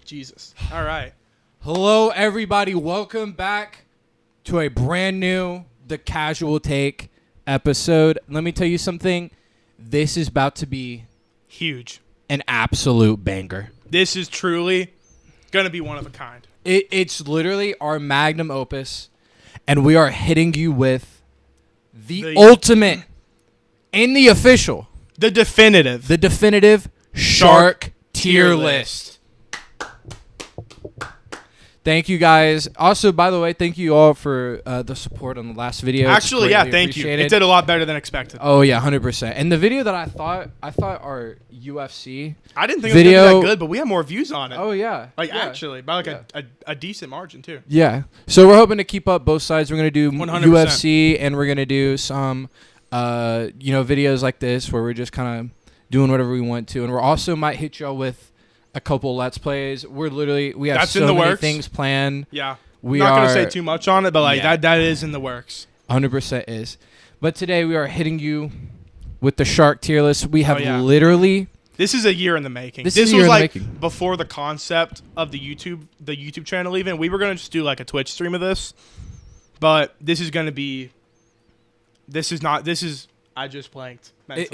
Jesus. All right. Hello, everybody. Welcome back to a brand new The Casual Take episode. Let me tell you something. This is about to be Huge. an absolute banger. This is truly going to be one of a kind. It's literally our magnum opus, and we are hitting you with the ultimate and the official, the definitive Shark tier list. Thank you, guys. Also, by the way, thank you all for the support on the last video. Actually, yeah, thank you. It did a lot better than expected. Oh yeah, 100%. And the video that I thought our UFC. I didn't think it was gonna be that good, but we have more views on it. Oh yeah, actually, by a decent margin too. Yeah. So we're hoping to keep up both sides. We're gonna do 100%. UFC, and we're gonna do some, videos like this where we're just kind of doing whatever we want to, and we're also might hit y'all with a couple Let's Plays. We have That's so in the many works. things planned. Yeah. We I'm not are going to say too much on it, but that is in the works. 100% is. But today we are hitting you with the Shark tier list. We have literally... This is a year in the making. This was was like before the concept of the YouTube channel even. We were going to just do like a Twitch stream of this. But this is going to be... I just blanked mentally.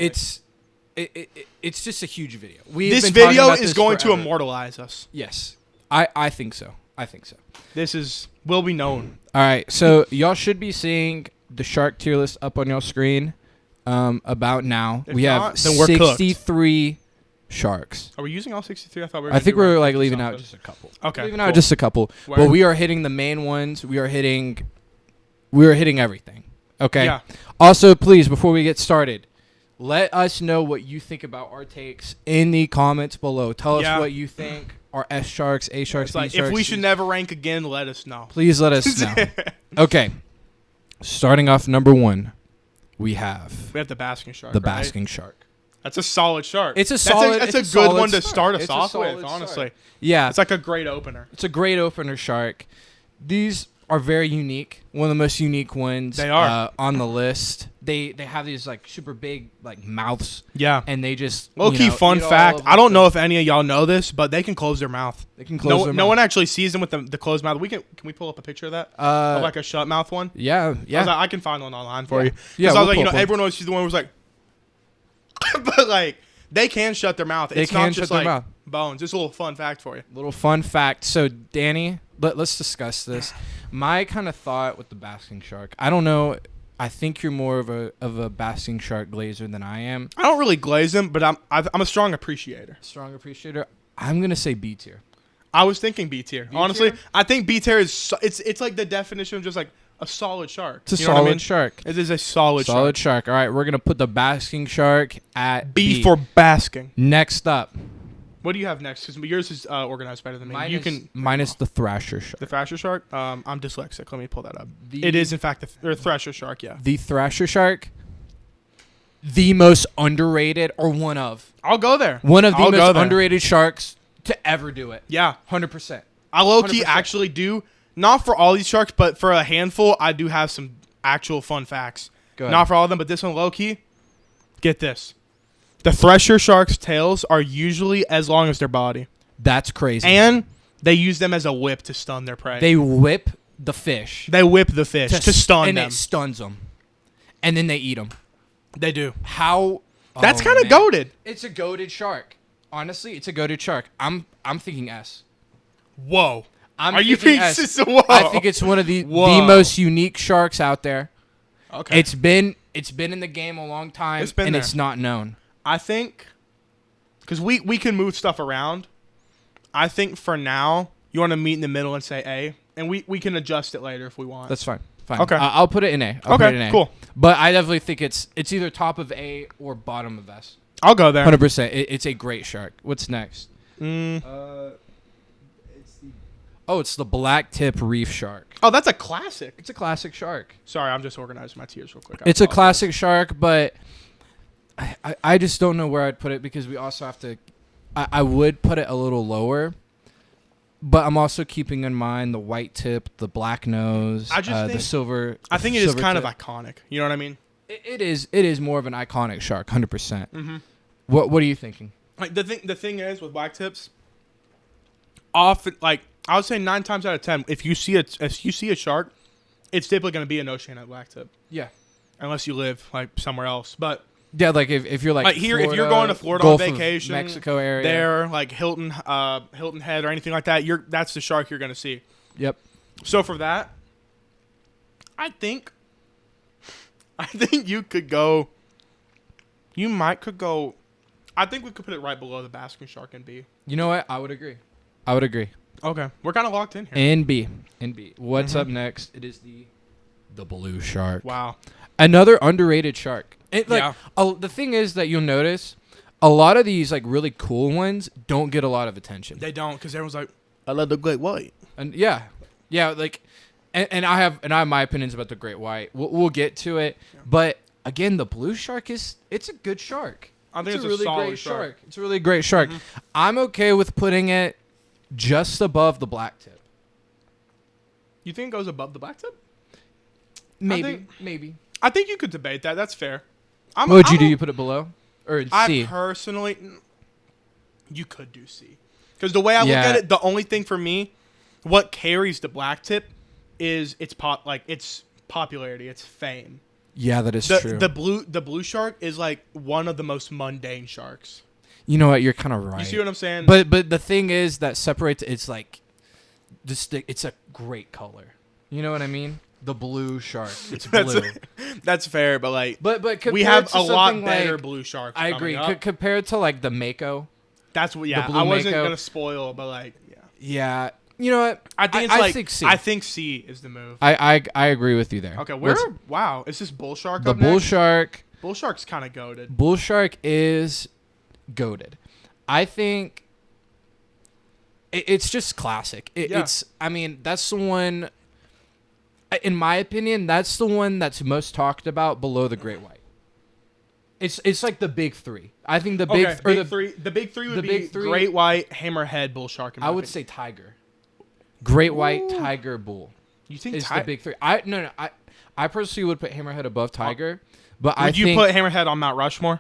It's just a huge video. This video is going to immortalize us. Yes. I think so. This will be known. All right. So y'all should be seeing the Shark tier list up on your screen about now. If we not, have then we're 63 sharks. Are we using all 63? I think we're like leaving out just a couple. Okay. Leaving out just a couple. Word. But we are hitting the main ones. We are hitting everything. Okay? Yeah. Also, please, before we get started, let us know what you think about our takes in the comments below. Tell us what you think are S sharks, A sharks, B sharks. If we should never rank again, let us know. Please let us know. Okay. Starting off number 1, we have the basking shark. The basking shark. That's a solid shark. It's a solid. That's a good one to start us off with, honestly. Yeah. It's like a great opener. It's a great opener shark. These are very unique. One of the most unique ones they are. On the list. They have these like super big like mouths. Yeah. And they just low-key fun fact. I don't know if any of y'all know this, but they can close their mouth. They can close their mouth. No one actually sees them with the closed mouth. Can we pull up a picture of that? Of like a shut mouth one? Yeah. I can find one online for you. Yeah. Because I was like, everyone always sees the one who was like, but like they can shut their mouth. It's not just like bones. It's a little fun fact for you. Little fun fact. So Danny, let's discuss this. My kind of thought with the basking shark. I don't know. I think you're more of a basking shark glazer than I am. I don't really glaze them, but I'm a strong appreciator. I'm gonna say B tier. I was thinking B tier. Honestly, I think B tier is it's like the definition of just like a solid shark. It's a solid shark. It is a solid shark. All right, we're gonna put the basking shark at B for basking. Next up. What do you have next? Because yours is organized better than me. Minus the thrasher shark. The thrasher shark? I'm dyslexic. Let me pull that up. It is, in fact, the thrasher shark, yeah. The thrasher shark, the most underrated, or one of. I'll go there. One of the most underrated sharks to ever do it. Yeah. 100%. I low-key actually do, not for all these sharks, but for a handful, I do have some actual fun facts. Not for all of them, but this one low-key, get this. The thresher shark's tails are usually as long as their body. That's crazy. And they use them as a whip to stun their prey. They whip the fish. They whip the fish to stun them. And it stuns them. And then they eat them. They do. How? That's kind of goated. It's a goated shark. Honestly, it's a goated shark. I'm thinking S. Whoa. Are you thinking S? Whoa. I think it's one of the most unique sharks out there. Okay. It's been in the game a long time, it's not known. I think, because we can move stuff around, I think for now, you want to meet in the middle and say A, and we can adjust it later if we want. Fine. Okay. I'll put it in A. Cool. But I definitely think it's either top of A or bottom of S. I'll go there. 100%. It's a great shark. What's next? It's the black tip reef shark. Oh, that's a classic. It's a classic shark. Sorry, I'm just organizing my tiers real quick. It's a classic shark, but I just don't know where I'd put it because we also have to... I would put it a little lower, but I'm also keeping in mind the white tip, the black nose, the silver... I think it is kind of iconic. You know what I mean? It is more of an iconic shark, 100%. Mm-hmm. What are you thinking? Like the thing is with black tips, often, like I would say 9 times out of 10, if you see a shark, it's typically going to be an oceanic black tip. Yeah. Unless you live like somewhere else, but Yeah, like if you're like here, Florida, if you're going to Florida Gulf on of vacation, Mexico area, there, like Hilton Head or anything like that, that's the shark you're going to see. Yep. So for that, I think you could go. I think we could put it right below the basking shark in B. You know what? I would agree. Okay, we're kind of locked in here. In B. What's up next? It is the blue shark. Wow. Another underrated shark. Yeah. The thing is that you'll notice a lot of these like really cool ones don't get a lot of attention. They don't, because everyone's like, I love the great white. And yeah, like, and I have my opinions about the great white. We'll get to it, but again, the blue shark it's a good shark. I think it's a really solid great shark. It's a really great shark. Mm-hmm. I'm okay with putting it just above the black tip. You think it goes above the black tip? Maybe. I think you could debate that. That's fair. What would you do? You put it below or in C? I personally, you could do C, because the way I look at it, the only thing for me, what carries the black tip, is its popularity, its fame. Yeah, that is true. The blue shark is like one of the most mundane sharks. You know what? You're kind of right. You see what I'm saying? But the thing is that separates. It's like, it's a great color. You know what I mean? The blue shark. It's blue. That's fair, but like, but we have a lot better blue sharks. I agree. Compared to like the Mako. That's what. Yeah, I wasn't gonna spoil, but like, yeah. Yeah. You know what? I think I think C. I think C is the move. I agree with you there. Okay, wow, is this bull shark? The bull shark. Bull shark's kind of goated. Bull shark is goated. I think it's just classic. It's. I mean, that's the one. In my opinion, that's the one that's most talked about below the great white. It's like the big three. I think the big three. The big three would be great white, hammerhead, bull shark. I would say tiger. Great white, tiger, bull. You think is the big three? I personally would put hammerhead above tiger, but would you put hammerhead on Mount Rushmore?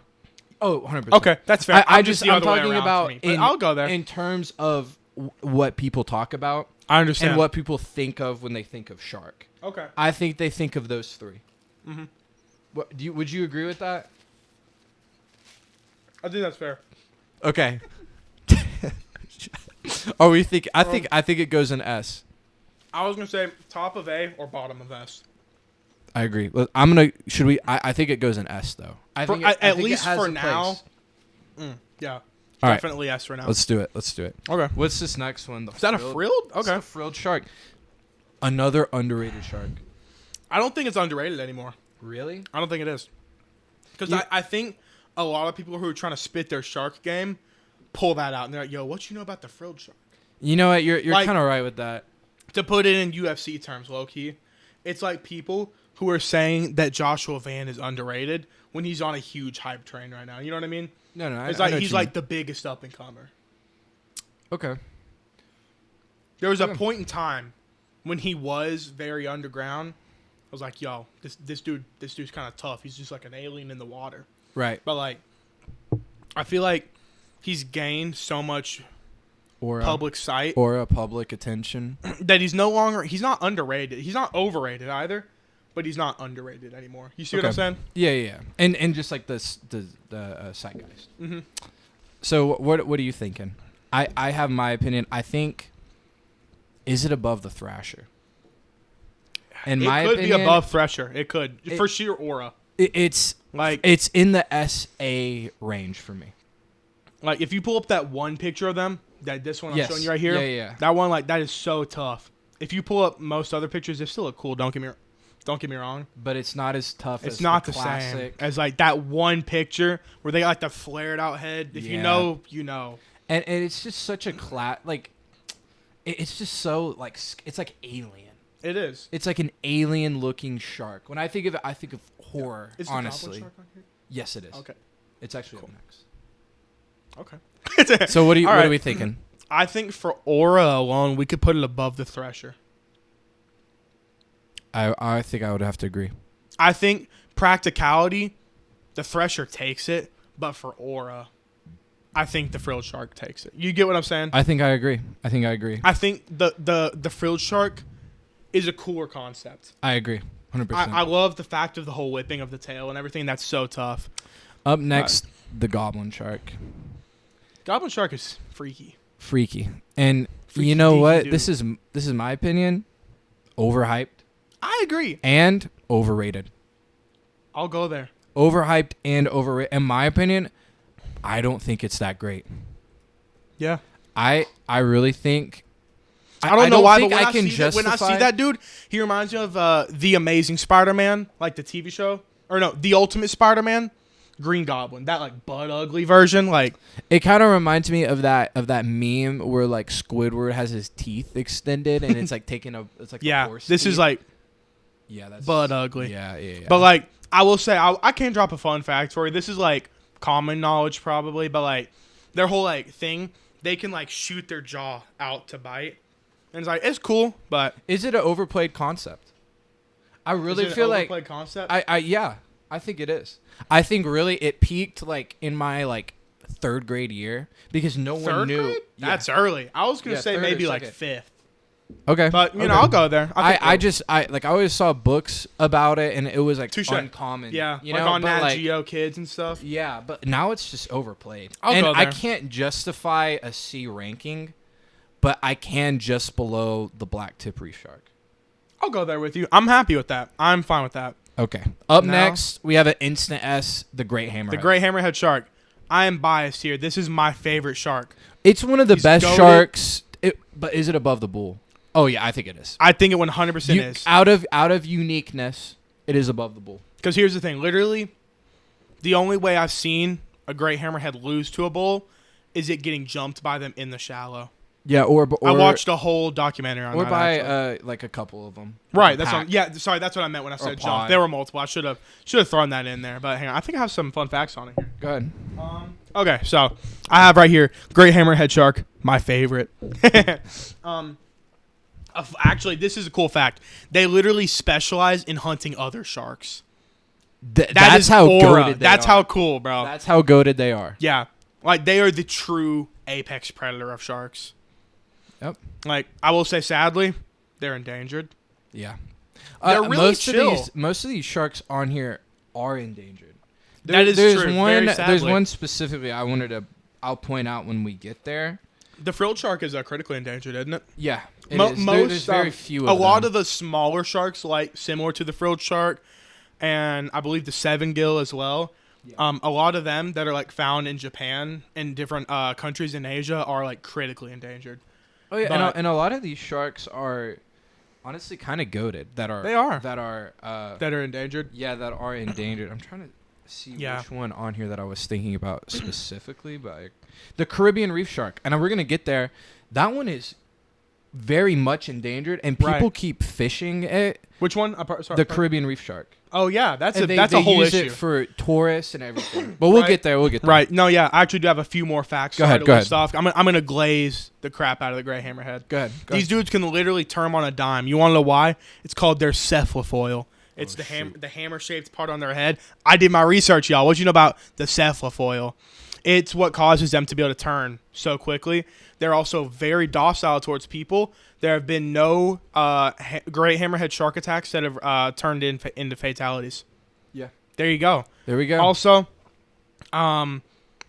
Oh, 100%. Okay, that's fair. I'm talking about I'll go there in terms of what people talk about. I understand. And what people think of when they think of shark. Okay. I think they think of those three. Mm-hmm. Would you agree with that? I think that's fair. Okay. Are we think? I think it goes in S. I was gonna say top of A or bottom of S. I agree. I'm gonna. Should we? I think it goes in S though. I think at least for now. Yeah. All definitely right. S for now. Let's do it. Okay. What's this next one? Is that a frilled? Okay. It's a frilled shark. Another underrated shark. I don't think it's underrated anymore. Really? I don't think it is. Because I think a lot of people who are trying to spit their shark game pull that out and they're like, "Yo, what you know about the frilled shark?" You know what? You're kind of right with that. To put it in UFC terms, low key, it's like people who are saying that Joshua Van is underrated when he's on a huge hype train right now. You know what I mean? No. It's like he's like the biggest up and comer. Okay. There was a point in time when he was very underground. I was like, "Yo, this dude's kind of tough. He's just like an alien in the water." Right. But like, I feel like he's gained so much public sight or public attention that he's not underrated. He's not overrated either, but he's not underrated anymore. You see what I'm saying? Yeah. And just like the zeitgeist. Mm-hmm. So what are you thinking? I have my opinion. I think, is it above the Thrasher? In my opinion, it could be above Thrasher. It could for sheer aura. It's in the SA range for me. Like if you pull up that one picture of them, this one I'm showing you right here, yeah. That one, like, that is so tough. If you pull up most other pictures, they still look cool. Don't get me wrong. But it's not as tough. It's as not the same as like that one picture where they got like the flared out head. If you know, you know. And it's just such a it's just so like it's like alien. It is. It's like an alien looking shark. When I think of it, I think of horror. Is honestly, the goblin shark on here? Yes, it is. Okay. It's actually cool. up next. Okay. So what are we thinking? I think for aura alone, we could put it above the Thrasher. I think I would have to agree. I think practicality, the Thresher takes it, but for aura, I think the frilled shark takes it. You get what I'm saying? I think I agree. I think the frilled shark is a cooler concept. I agree. 100%. I love the fact of the whole whipping of the tail and everything. That's so tough. Up next, the goblin shark. Goblin shark is freaky. Freaky. And Freaky you know deaky what? dude. This is my opinion. Overhyped I agree. and overrated. I'll go there. Overhyped and overrated. In my opinion, I don't think it's that great. Yeah. I really think I don't know why, think but when I see that dude, he reminds me of The Amazing Spider-Man, like the TV show. Or no, The Ultimate Spider-Man, Green Goblin. That like butt ugly version. Like it kind of reminds me of that meme where like Squidward has his teeth extended and it's like taking a a horse this teeth. is like that's butt ugly. Yeah. But like I will say, I can't drop a fun fact for you. This is like common knowledge probably, but like their whole like thing, they can like shoot their jaw out to bite. And it's like, it's cool, but is it an overplayed concept? I really feel like overplayed concept. I think it is. I think really it peaked like in my like 3rd grade year because no one knew. Grade? That's early. I was gonna say 3rd maybe or like 2nd. 5th. Okay, But you know, I'll go there. I always saw books about it and it was like Touché. uncommon. Yeah, you like know, on but, Nat like, Geo Kids and stuff. Yeah, but now it's just overplayed. I'll and go I there. can't justify a C ranking, but I can just below the black tip reef shark. I'll go there with you. I'm happy with that. I'm fine with that. Okay. Up Now- next, we have an instant S, the great hammerhead. The great hammerhead shark. I am biased here. This is my favorite shark. It's one of the He's best goated. sharks. But is it above the bull? Oh yeah, I think it is. I think it 100% is. Out of uniqueness, it is above the bull. Because here's the thing. Literally, the only way I've seen a great hammerhead lose to a bull is it getting jumped by them in the shallow. Yeah, or I watched a whole documentary on or that. by actually. like a couple of them. Right. Like a That's pack. sorry. That's what I meant when I said pod. jump. There were multiple. I should have thrown that in there. But hang on. I think I have some fun facts on it here. Go ahead. Okay, so I have right here great hammerhead shark, my favorite. Actually, this is a cool fact. They literally specialize in hunting other sharks. That's how goated they That's are. how cool, bro. That's how goated they are. Yeah, like they are the true apex predator of sharks. Yep. Like I will say, sadly, they're endangered. Yeah. They're really chill. Most of these sharks on here are endangered. That is there's true. One, very there's sadly. one specifically I'll point out when we get there. The frilled shark is critically endangered, isn't it? Yeah. It is. Most There's very few a of them. lot of the smaller sharks, like similar to the frilled shark, and I believe the seven gill as well. Yeah. A lot of them that are like found in Japan and different countries in Asia are like critically endangered. Oh yeah, But- and a lot of these sharks are honestly kind of goated. That are that are endangered. Yeah, that are endangered. I'm trying to see which one on here that I was thinking about specifically, but the Caribbean reef shark, and we're gonna get there. That one is very much endangered, and people keep fishing it. Which one? The Caribbean reef shark. Oh yeah, that's And a they whole use issue. it for tourists and everything. But we'll get there. Right. No, yeah. I actually do have a few more facts. Go ahead. Stuff. I'm gonna glaze the crap out of the gray hammerhead. Go ahead. These dudes can literally turn on a dime. You want to know why? It's called their cephalofoil. It's the hammer-shaped part on their head. I did my research, y'all. What do you know about the cephalofoil? It's what causes them to be able to turn so quickly. They're also very docile towards people. There have been no great hammerhead shark attacks that have turned into fatalities. Yeah. There you go. There we go. Also,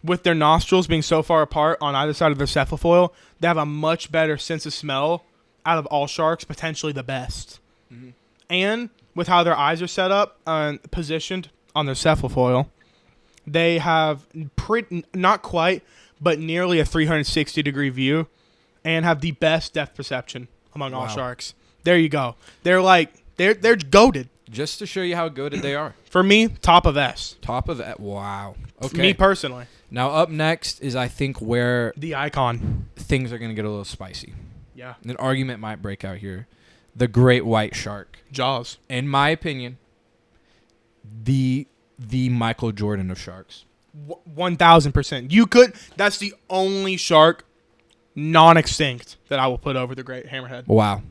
with their nostrils being so far apart on either side of their cephalofoil, they have a much better sense of smell out of all sharks, potentially the best. Mm-hmm. And with how their eyes are set up and positioned on their cephalofoil, they have not quite, but nearly a 360-degree view and have the best depth perception among all sharks. There you go. They're goated. Just to show you how goated they are. For me, top of S. Top of that. Wow. Okay. Me personally. Now up next is I think where The icon. things are going to get a little spicy. Yeah. An argument might break out here. The great white shark. Jaws. In my opinion, the Michael Jordan of sharks. 1,000%. You could. That's the only shark non-extinct that I will put over the great hammerhead. Wow.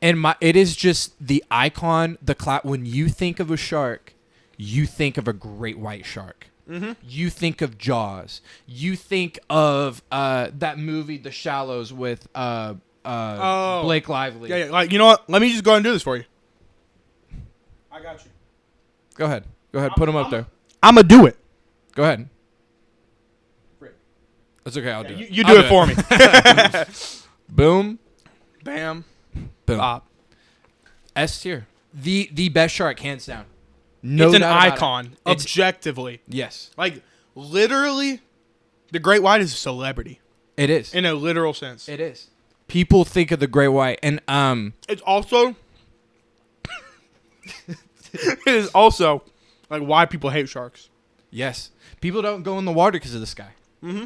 And it is just the icon, when you think of a shark, you think of a great white shark. you think of Jaws. You think of that movie, The Shallows, with Blake Lively. Yeah. Like, you know what? Let me just go ahead and do this for you. I got you. Go ahead. Put them up there. I'm going to do it. Go ahead. That's okay. I'll do it. You do it for me. Boom. Bam. Boom. Bop. S tier. The best shark, hands down. No, it's an icon, objectively. Yes. Like, literally, the great white is a celebrity. It is. In a literal sense. It is. People think of the great white, and it's also it is also like why people hate sharks. Yes. People don't go in the water because of this guy. Mm-hmm.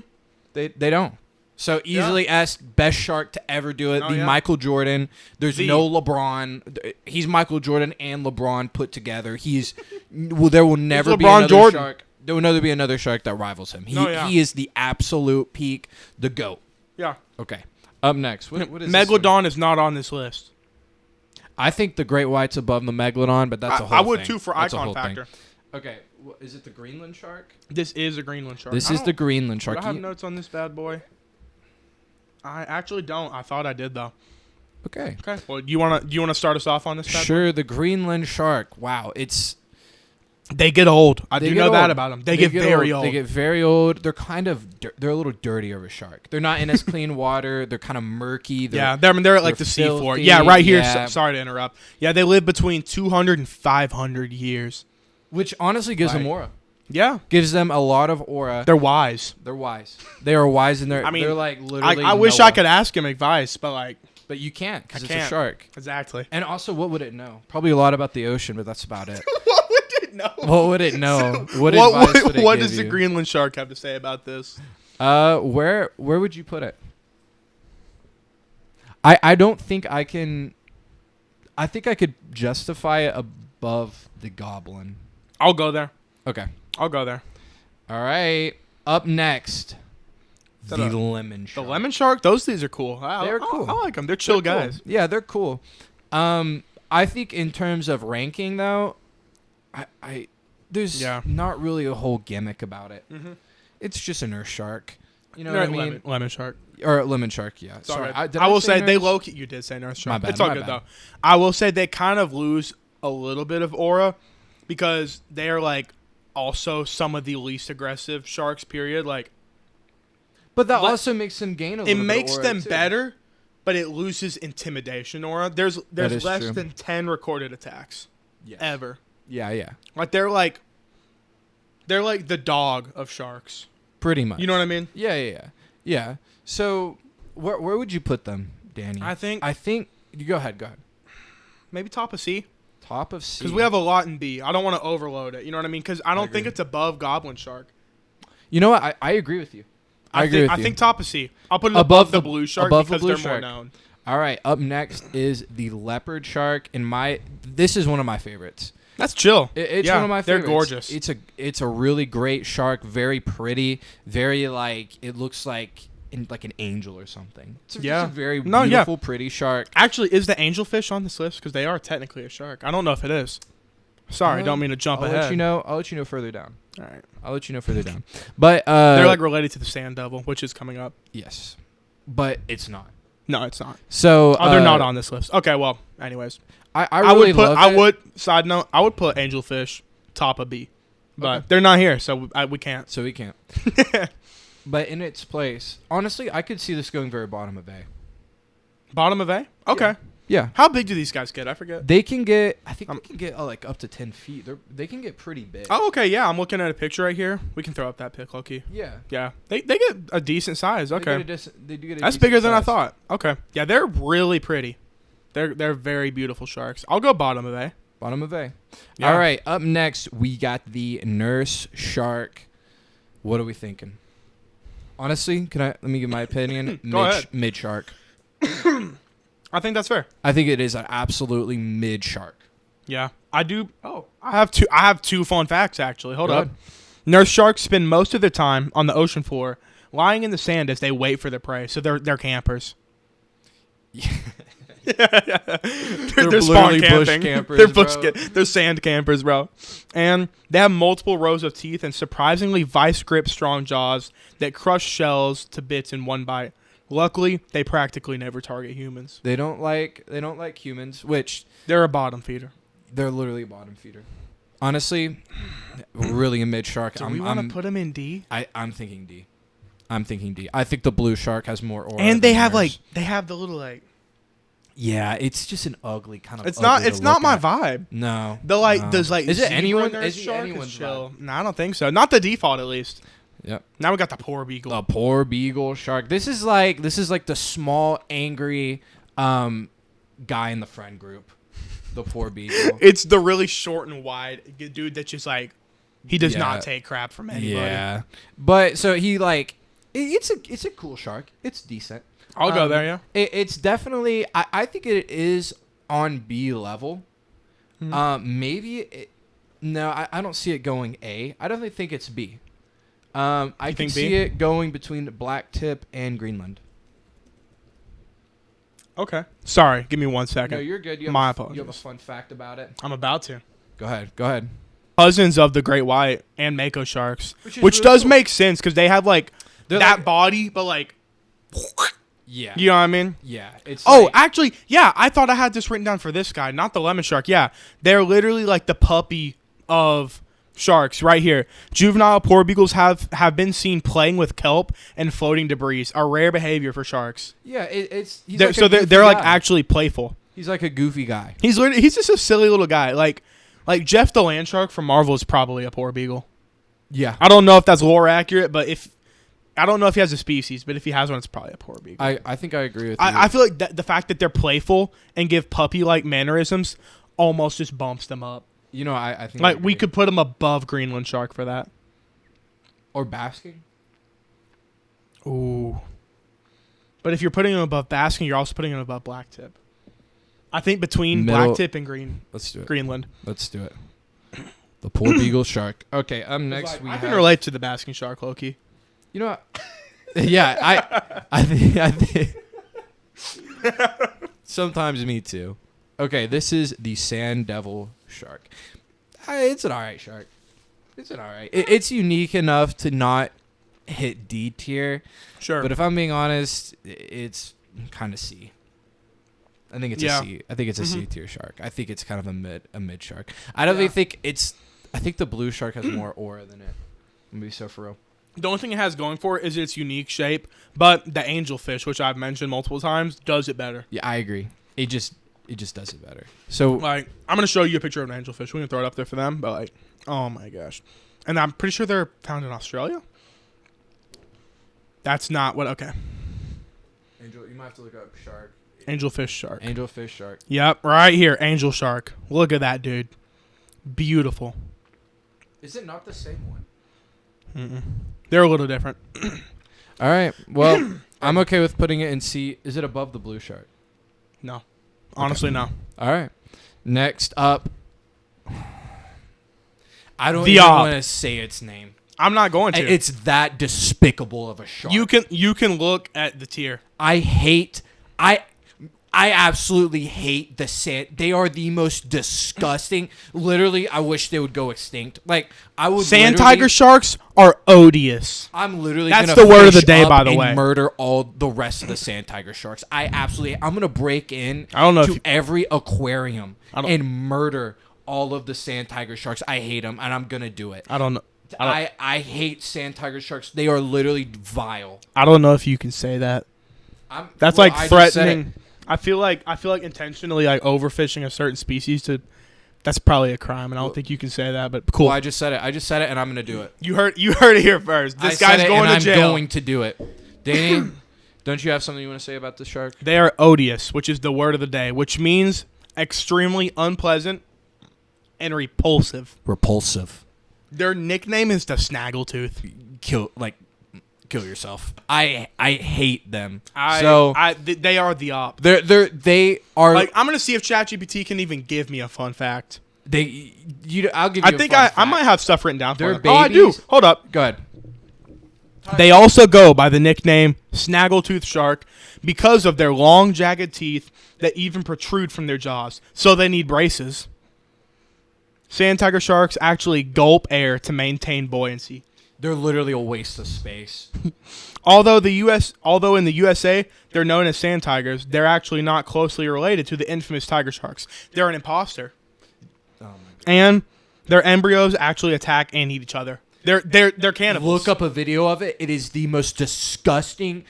They don't. So easily asked best shark to ever do it. Michael Jordan. There's no LeBron. He's Michael Jordan and LeBron put together. There will never be another shark. There will never be another shark that rivals him. He is the absolute peak, the GOAT. Yeah. Okay. Up next. What is Megalodon is not on this list. I think the great white's above the Megalodon, but that's a whole thing. I would too for icon factor. Okay. Is it the Greenland shark? This is a Greenland shark. This is the Greenland shark. Do I have notes on this bad boy? I actually don't. I thought I did though. Okay. Well, do you wanna start us off on this? Sure. The Greenland shark. Wow. They get old. I do know that about them. They get very old. They get very old. They're they're a little dirty of a shark. They're not in as clean water. They're kind of murky. They're at like the seafloor. Yeah, right here. Yeah. Sorry to interrupt. Yeah, they live between 200 and 500 years. Which honestly gives them aura. Yeah. Gives them a lot of aura. They're wise. They are wise, and they're like literally. I wish I could ask him advice, but you can't because it's a shark. Exactly. And also, what would it know? Probably a lot about the ocean, but that's about it. What would it know? What would it know? What does the Greenland shark have to say about this? Where would you put it? I don't think I can. I think I could justify it above the goblin. I'll go there. Okay. I'll go there. All right. Up next, the lemon shark. The lemon shark? These are cool. They're cool. I like them. They're chill guys. Cool. Yeah, they're cool. I think in terms of ranking, though, there's not really a whole gimmick about it. Mm-hmm. It's just an earth shark. You know what I mean? Lemon shark. Or lemon shark, yeah. Sorry. I will say they low-key. You did say nurse shark. My bad. It's all good, though. I will say they kind of lose a little bit of aura because they are, like, also some of the least aggressive sharks, period. Like, but that also makes them gain a little bit of aura. It makes them better, but it loses intimidation aura. There's less than 10 recorded attacks ever. Yeah. Like, they're like the dog of sharks. Pretty much. You know what I mean? Yeah. So, where would you put them, Danny? I think you go ahead. Maybe top of C. Top of C. Because we have a lot in B. I don't want to overload it. You know what I mean? Because I don't think it's above goblin shark. You know what? I agree with you. I think top of C. I'll put it above the blue shark because they're more known. All right. Up next is the leopard shark. This is one of my favorites. That's chill. It's one of my favorites. They're gorgeous. It's a really great shark. Very pretty. Very it looks like an angel or something. It's a very beautiful, pretty shark. Actually, is the angelfish on this list? Because they are technically a shark. I don't know if it is. Sorry, don't mean to jump ahead. I'll let you know further down. All right. I'll let you know further down. But they're like related to the sand devil, which is coming up. Yes, but it's not. No, it's not. So they're not on this list. Okay, well, anyways, I would put. Side note, I would put angelfish top of B, but they're not here, so we can't. So we can't. But in its place, honestly, I could see this going very bottom of A. Bottom of A? Okay. Yeah. How big do these guys get? I forget. They can get. I think they can get like up to 10 feet. They can get pretty big. Oh, okay. Yeah, I'm looking at a picture right here. We can throw up that pic, Loki. Yeah. Yeah. They get a decent size. Okay. They do get a That's bigger than I thought. Okay. Yeah, they're really pretty. They're very beautiful sharks. I'll go bottom of A. Bottom of A. Yeah. All right. Up next, we got the nurse shark. What are we thinking? Honestly, let me give my opinion? Go ahead. Mid shark. I think that's fair. I think it is an absolutely mid shark. Yeah, I do. Oh, I have two fun facts actually. Hold up. Nurse sharks spend most of their time on the ocean floor, lying in the sand as they wait for their prey. So they're campers. They're spawn literally bush camping. campers, They're sand campers, bro. And they have multiple rows of teeth and surprisingly vice grip strong jaws that crush shells to bits in one bite. Luckily, they practically never target humans. They don't like humans, which they're a bottom feeder. They're literally a bottom feeder. Honestly, really a mid shark. Do we want to put them in D? I'm thinking D. I think the blue shark has more aura. And they have the little like. Yeah, it's just an ugly kind of. It's not my vibe. No. Does Is it anyone? Is anyone's chill? No, I don't think so. Not the default, at least. Yep. Now we got the poor beagle. The poor beagle shark. This is like the small angry guy in the friend group. The poor beagle. It's the really short and wide dude that's just like he does not take crap from anybody. Yeah. But so he like it's a cool shark. It's decent. I'll go there, yeah. It's definitely I think it is on B level. Maybe no, I don't see it going A. I definitely think it's B. I can see it going between black tip and Greenland. Okay. Sorry, give me 1 second. No, you're good. My apologies. You have a fun fact about it. I'm about to. Go ahead. Cousins of the great white and mako sharks, which really does cool. make sense because they have like They're that like, body, but like. Yeah. You know what I mean? Yeah. It's Actually, yeah. I thought I had this written down for this guy, not the lemon shark. Yeah, they're literally like the puppy of sharks right here. Juvenile poor beagles have been seen playing with kelp and floating debris, a rare behavior for sharks. Yeah, they're like actually playful. He's like a goofy guy. He's just a silly little guy. Like Jeff the land shark from Marvel is probably a poor beagle. Yeah. I don't know if that's lore accurate, but I don't know if he has a species, but if he has one, it's probably a poor beagle. I think I agree with you. I feel like the fact that they're playful and give puppy-like mannerisms almost just bumps them up. You know, I think like we could put them above Greenland shark for that. Or basking. Ooh. But if you're putting them above basking, you're also putting them above black tip. I think between black tip and Let's do it. Greenland. Let's do it. The poor beagle shark. Okay, next I can relate to the basking shark, Loki. You know what? Yeah, I think sometimes me too. Okay, this is the sand devil shark. It's an alright shark. It's an alright. It's unique enough to not hit D tier. Sure. But if I'm being honest, it's kind of C. I think it's a C. I think it's a C tier shark. I think it's kind of a mid shark. I don't really think it's. I think the blue shark has more aura than it. I'm gonna be so for real. The only thing it has going for it is its unique shape, but the angelfish, which I've mentioned multiple times, does it better. Yeah, I agree. It just does it better. So like, I'm gonna show you a picture of an angelfish. We can throw it up there for them, but like, oh my gosh, and I'm pretty sure they're found in Australia. That's not what. Okay. Angel, you might have to look up shark. Angelfish shark. Angelfish shark. Yep, right here, angel shark. Look at that, dude. Beautiful. Is it not the same one? Mm-mm. They're a little different. All right. Well, I'm okay with putting it in C. Is it above the blue shark? No. Honestly, no. All right. Next up. I don't even want to say its name. I'm not going to. It's that despicable of a shark. You can look at the tier. I absolutely hate the sand. They are the most disgusting. Literally, I wish they would go extinct. Like I would. Sand tiger sharks are odious. I'm literally. That's gonna the word of the fish day, up by the and way. Murder all the rest of the sand tiger sharks. I'm gonna break in. I don't know to every aquarium and murder all of the sand tiger sharks. I hate them, and I'm gonna do it. I don't know. I hate sand tiger sharks. They are literally vile. I don't know if you can say that. That's like threatening. I feel like intentionally like overfishing a certain species that's probably a crime, and I don't think you can say that. But cool. Well, I just said it, and I'm gonna do it. You heard it here first. This guy's going to jail. I'm going to do it. Danny, don't you have something you want to say about the shark? They are odious, which is the word of the day, which means extremely unpleasant and repulsive. Repulsive. Their nickname is the Snaggletooth. Kill yourself. I hate them. They are the op. They are like, I'm gonna see if ChatGPT can even give me a fun fact. I'll give you. I think I might have stuff written down for They're them. babies. Oh, I do. Hold up. Go ahead. They also go by the nickname snaggletooth shark because of their long, jagged teeth that even protrude from their jaws, so they need braces. Sand tiger sharks actually gulp air to maintain buoyancy. They're literally a waste of space. Although in the USA they're known as sand tigers, they're actually not closely related to the infamous tiger sharks. They're an imposter. Oh my God. And their embryos actually attack and eat each other. They're cannibals. Look up a video of it. It is the most disgusting,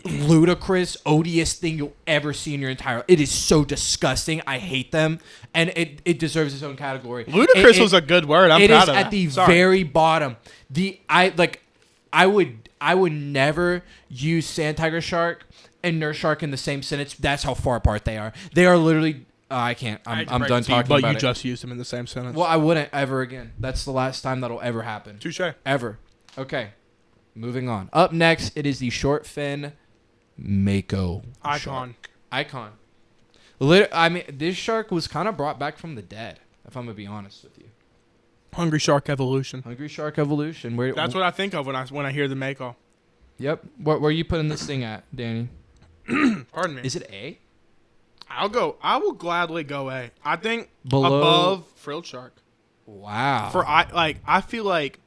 ludicrous, odious thing you'll ever see in your entire life. It is so disgusting. I hate them, and it deserves its own category. Ludicrous was a good word. I'm proud of that. It is at the very bottom. I would never use sand tiger shark and nurse shark in the same sentence. That's how far apart they are. They are literally. I can't. I'm done talking about it. But you just used them in the same sentence. Well, I wouldn't ever again. That's the last time that'll ever happen. Touche. Ever. Okay. Moving on. Up next, it is the short fin mako Icon. Icon. This shark was kind of brought back from the dead, if I'm going to be honest with you. Hungry shark evolution. Hungry shark evolution. That's what I think of when I hear the mako. Yep. Where are you putting this thing at, Danny? Pardon me. Is it A? I will gladly go A. I think Below above frilled shark. Wow. I feel like,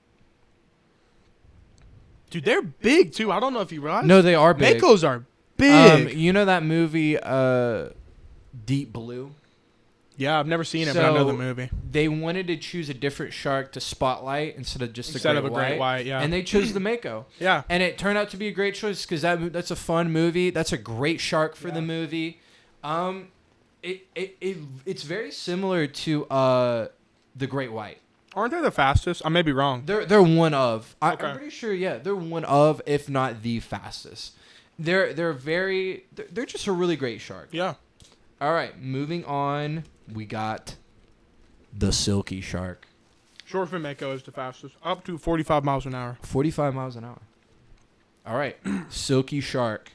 dude, they're big too. I don't know if you realize. No, they are big. Makos are big. You know that movie, Deep Blue? Yeah, I've never seen it, but I know the movie. They wanted to choose a different shark to spotlight instead of just a great white. Yeah, and they chose the mako. Yeah, and it turned out to be a great choice because that's a fun movie. That's a great shark for the movie. It's very similar to the great white. Aren't they the fastest? I may be wrong. They're one of. Okay. I'm pretty sure. Yeah, they're one of, if not the fastest. They're just a really great shark. Yeah. All right, moving on. We got the silky shark. Short fin mako is the fastest, up to 45 miles an hour. 45 miles an hour. All right, silky shark.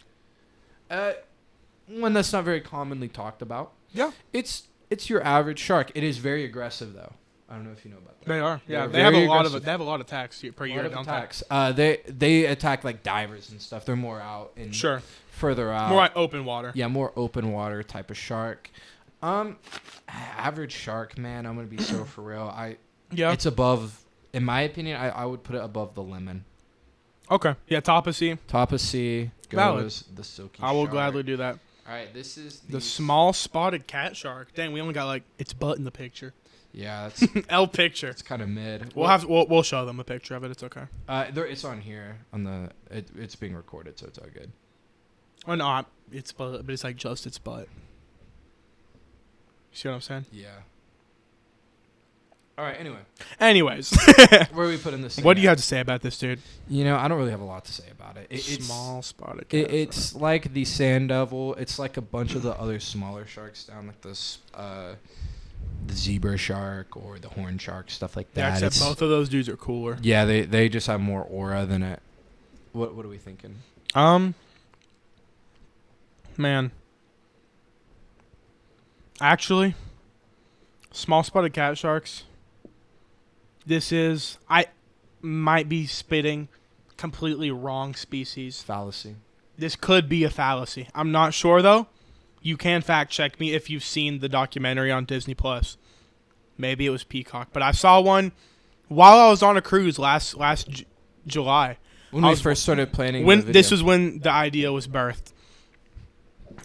One that's not very commonly talked about. Yeah. It's your average shark. It is very aggressive though. I don't know if you know about that. They are. Yeah, they have a lot of attacks per year. Attacks. They attack like divers and stuff. They're more out and further out. More like open water. Yeah, more open water type of shark. Average shark, man. I'm gonna be so for real. It's above, in my opinion. I would put it above the lemon. Okay. Yeah, top of sea. Top of sea goes the silky shark. I will gladly do that. All right, this is the small spotted cat shark. Dang, we only got like its butt in the picture. Yeah, that's L picture. It's kind of mid. We'll show them a picture of it. It's okay. It's on here on the. It's being recorded, so it's all good. Or not, but it's like just its butt. You see what I'm saying? Yeah. All right. Anyways, where are we putting this? What do you have to say about this, dude? You know, I don't really have a lot to say about it. It's small spotted cat. It's like the sand devil. It's like a bunch of the other smaller sharks down, like this, the zebra shark or the horn shark, stuff like that. Yeah, except both of those dudes are cooler. Yeah, they just have more aura than it. What are we thinking? Man. Actually, small spotted cat sharks. I might be spitting completely wrong species. Fallacy. This could be a fallacy. I'm not sure though. You can fact check me if you've seen the documentary on Disney Plus. Maybe it was Peacock, but I saw one while I was on a cruise last July. When we first started planning. This was when the idea was birthed.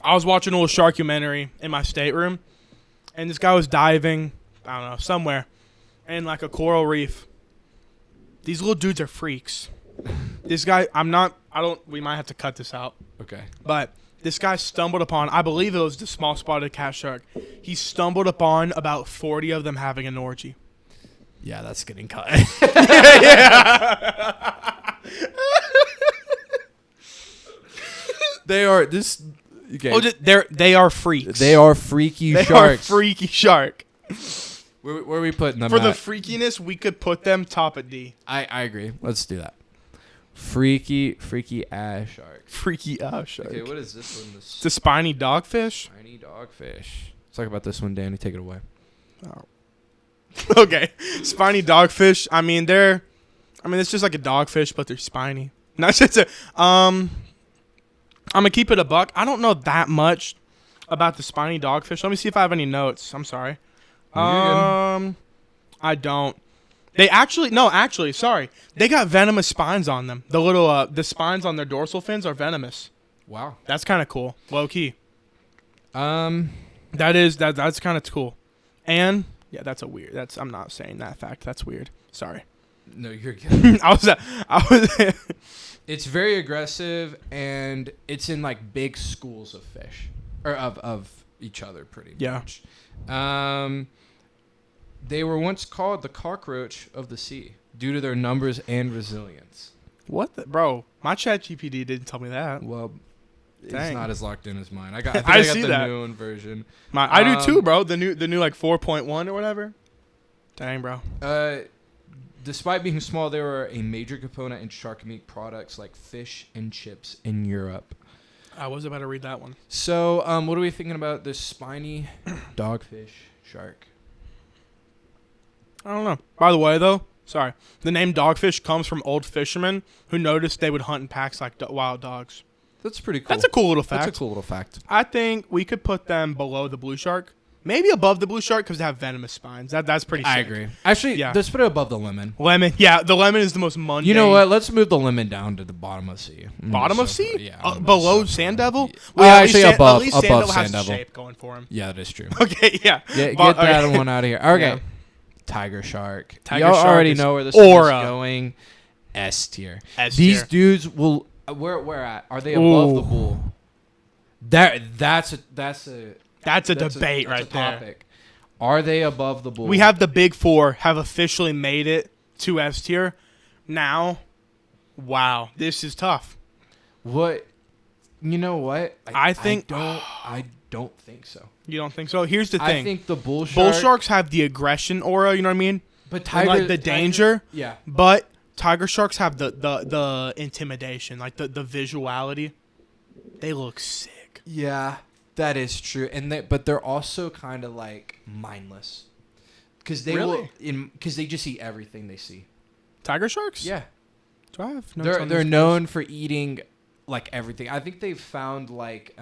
I was watching a little sharkumentary in my stateroom, and this guy was diving, I don't know, somewhere, in like a coral reef. These little dudes are freaks. This guy, we might have to cut this out. Okay. But this guy stumbled upon, I believe it was the small spotted cat shark. He stumbled upon about 40 of them having an orgy. Yeah, that's getting cut. Yeah. They are this. Okay. Oh, they are freaks. They are freaky sharks. They are freaky shark. Where are we putting them For at? the freakiness, we could put them top of D. I agree. Let's do that. Freaky ass shark. Freaky ass shark. Okay, what is this one? It's a spiny dogfish. Spiny dogfish. Let's talk about this one, Danny. Take it away. Oh. Okay. Spiny dogfish. It's just like a dogfish, but they're spiny. No, I'm gonna keep it a buck. I don't know that much about the spiny dogfish. Let me see if I have any notes. I'm sorry. I don't. They actually, sorry. They got venomous spines on them. The little the spines on their dorsal fins are venomous. Wow. That's kind of cool. Low key. That's kind of cool. And yeah, I'm not saying that fact. That's weird. Sorry. No, you're good. I was It's very aggressive, and it's in like big schools of fish, or of each other, pretty much. They were once called the cockroach of the sea due to their numbers and resilience. What bro? My ChatGPT didn't tell me that. Well, dang. It's not as locked in as mine. I got the that. new one version. I do too, bro. The new like 4.1 or whatever. Dang, bro. Despite being small, they were a major component in shark meat products like fish and chips in Europe. I was about to read that one. So, what are we thinking about this spiny dogfish shark? I don't know. By the way, though, sorry. The name dogfish comes from old fishermen who noticed they would hunt in packs like wild dogs. That's pretty cool. That's a cool little fact. That's a cool little fact. I think we could put them below the blue shark. Maybe above the blue shark because they have venomous spines. That's pretty sick. I agree. Actually, yeah. Let's put it above the lemon. Lemon. Yeah, the lemon is the most mundane. You know what? Let's move the lemon down to the bottom of C. Bottom of C? Yeah. Below Sand Devil? Yeah. Well, actually, above at least Sand Devil Sand has Devil. shape going for him. Yeah, that is true. Okay, yeah. Get that one out of here. Okay. Yeah. Tiger shark. Tiger Y'all shark already is know where this aura. is going. S tier. S These tier. dudes will. Where at? Are they above the bull? That's a debate right there. Topic. Are they above the bull? We have the big four have officially made it to S tier. Now, wow, this is tough. What? You know what? I don't think so. You don't think so? Here's the thing. I think the bull sharks have the aggression aura. You know what I mean? But like the danger. Yeah. But tiger sharks have the intimidation, like the visuality. They look sick. Yeah. That is true, but they're also kind of like mindless, because they because they just eat everything they see. Tiger sharks? Yeah, do I have they're known for eating like everything. I think they've found like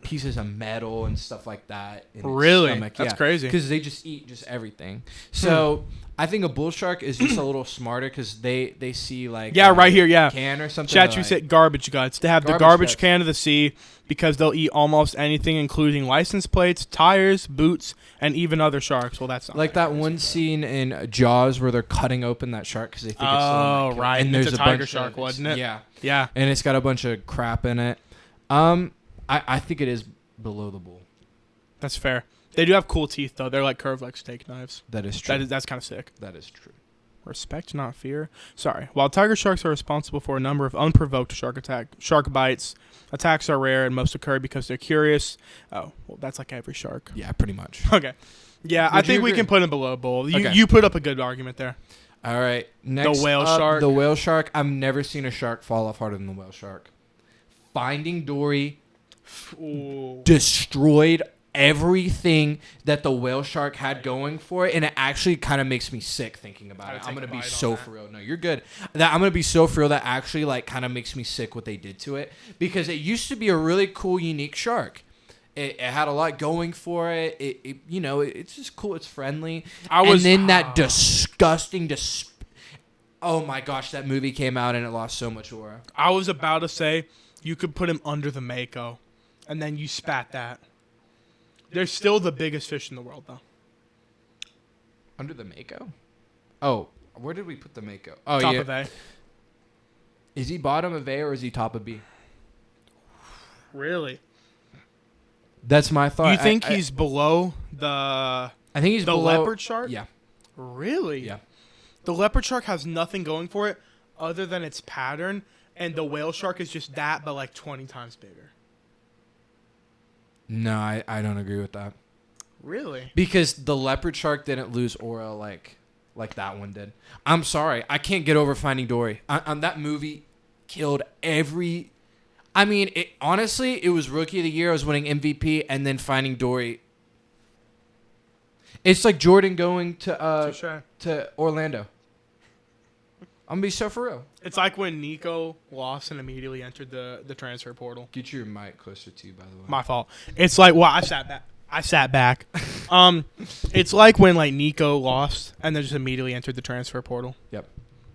pieces of metal and stuff like that. In really? Its stomach. That's crazy. Because they just eat just everything. So I think a bull shark is just a little smarter because they see like right here, can or something. Chat, you said garbage guts. They have the garbage guts. can of the sea because they'll eat almost anything, including license plates, tires, boots, and even other sharks. Well, that's not like that one scene in Jaws where they're cutting open that shark because they think it's right, and there's a tiger shark, wasn't it? Yeah, and it's got a bunch of crap in it. I think it is below the bull. That's fair. They do have cool teeth, though. They're like curved like steak knives. That is true. That's kind of sick. That is true. Respect, not fear. Sorry. While tiger sharks are responsible for a number of unprovoked shark bites, attacks are rare and most occur because they're curious. Oh, well, that's like every shark. Yeah, pretty much. Okay. Yeah, I think we can put him below bull. You put up a good argument there. All right. Next the whale shark. The whale shark. I've never seen a shark fall off harder than the whale shark. Finding Dory destroyed everything that the whale shark had going for it, and it actually kind of makes me sick thinking about it. I'm gonna be so for real. No, you're good. I'm gonna be so for real that actually like kind of makes me sick what they did to it, because it used to be a really cool, unique shark. It had a lot going for it. It's just cool. It's friendly. That disgusting. Oh my gosh, that movie came out and it lost so much aura. I was about to say you could put him under the mako, and then you spat that. They're still the biggest fish in the world, though. Under the mako? Oh, where did we put the mako? Oh, top of A. Is he bottom of A or is he top of B? Really? That's my thought. You think he's below the? I think he's below leopard shark. Yeah. Really? Yeah. The leopard shark has nothing going for it other than its pattern, and the whale shark is just that, but like 20 times bigger. No, I don't agree with that. Really? Because the leopard shark didn't lose aura like that one did. I'm sorry. I can't get over Finding Dory. That movie killed every... I mean, honestly, it was Rookie of the Year. I was winning MVP, and then Finding Dory. It's like Jordan going to Orlando. I'm gonna be so for real. It's like when Nico lost and immediately entered the transfer portal. Get your mic closer to you, by the way. My fault. It's like, well, I sat back. It's like when like Nico lost and then just immediately entered the transfer portal. Yep.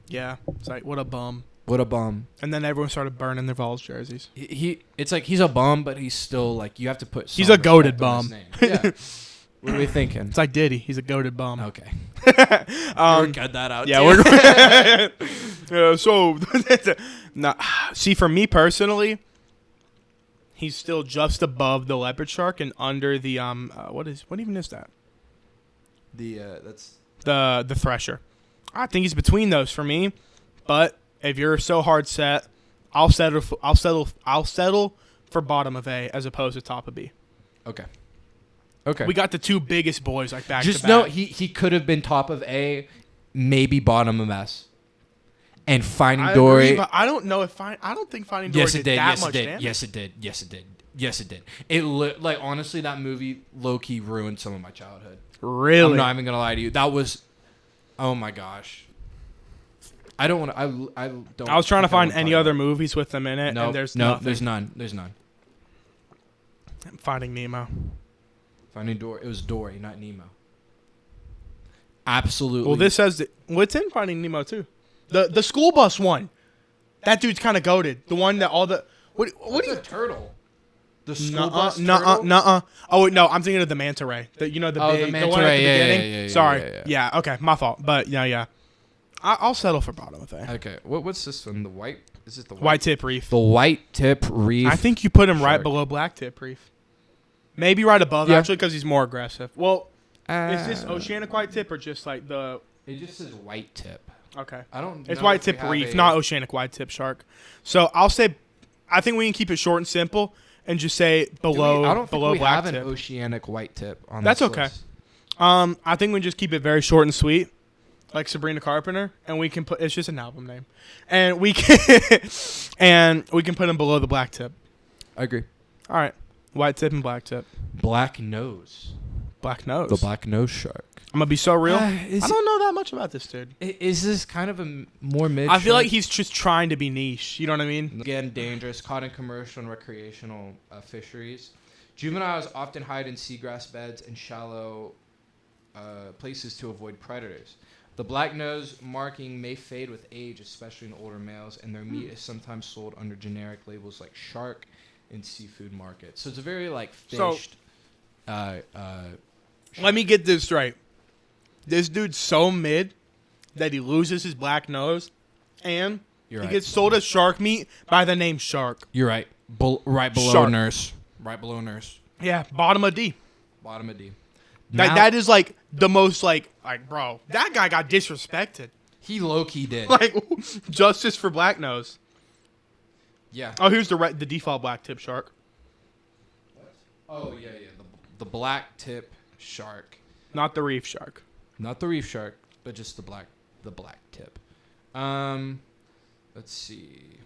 Yeah. It's like, what a bum. What a bum. And then everyone started burning their Vols jerseys. It's like he's a bum, but he's still like you have to put. He's a goated bum. Yeah. What are we thinking? It's like Diddy. He's a goated bum. Okay. Cut that out. Yeah, we're so. Nah, see, for me personally, he's still just above the leopard shark and under the what even is that? That's the thresher. I think he's between those for me, but if you're so hard set, I'll settle for bottom of A as opposed to top of B. okay. Okay. We got the two biggest boys like back Just to back. know he could have been top of A, maybe bottom of S. And Finding Dory. Agree, but I don't know if I don't think Finding Dory did that much damage. Yes, it did. Yes, it did. Yes, it did. It like honestly, that movie low key ruined some of my childhood. Really? I'm not even gonna lie to you. That was, oh my gosh. I don't want to. I don't. I was trying to find any other movies with them in it, and there's nothing. There's none. There's none. Finding Nemo. Finding Dory. It was Dory, not Nemo. Absolutely. Well, this says it's in Finding Nemo too. The school bus one. That dude's kind of goated. The one that all the what What's do you a turtle? The school bus turtle? Oh wait, no, I'm thinking of the manta ray. The big, the one manta at the ray. beginning. Yeah, Sorry. yeah. Okay, my fault. But yeah. I'll settle for bottom of A. Okay. What's this one? The white? Is it the White tip reef? The white tip reef. I think you put him right shark. below black tip reef. Maybe right above actually because he's more aggressive. Well, is this oceanic white tip or just like the? It just says white tip. Okay. I don't. It's know white if we tip have reef, not oceanic white tip shark. So I'll say, I think we can keep it short and simple and just say below I don't below think we black have tip. an oceanic white tip on That's this okay. list. I think we just keep it very short and sweet, like Sabrina Carpenter, and we can put it's just an album name, and we can put him below the black tip. I agree. All right, white tip and black tip. Black nose. Black nose. The black nose shark. I'm gonna be so real. I don't know that much about this dude. Is this kind of a more mid? I feel like he's just trying to be niche. You know what I mean? Again, dangerous. Caught in commercial and recreational fisheries. Juveniles often hide in seagrass beds and shallow places to avoid predators. The black nose marking may fade with age, especially in older males, and their meat is sometimes sold under generic labels like shark in seafood markets. So it's a very like fished. Let me get this straight. This dude's so mid that he loses his black nose, and he gets sold as shark meat by the name Shark. You're right. Right below Shark. nurse. Right below nurse. Yeah, bottom of D. Bottom of D. That is like the most like bro. That guy got disrespected. He low key did. Like justice for black nose. Yeah. Oh, here's the default black tip shark. Oh yeah. The black tip shark. Not the reef shark. Not the reef shark, but just the black tip. Let's see.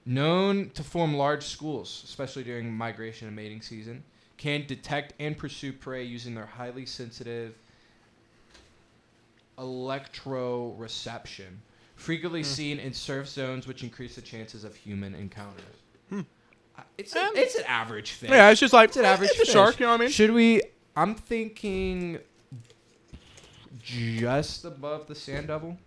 Known to form large schools, especially during migration and mating season, can detect and pursue prey using their highly sensitive electroreception, frequently seen in surf zones, which increase the chances of human encounters. It's an average fish. Yeah, it's just like It's an average it's a fish. shark. You know what I mean? Should we? I'm thinking just above the sand devil.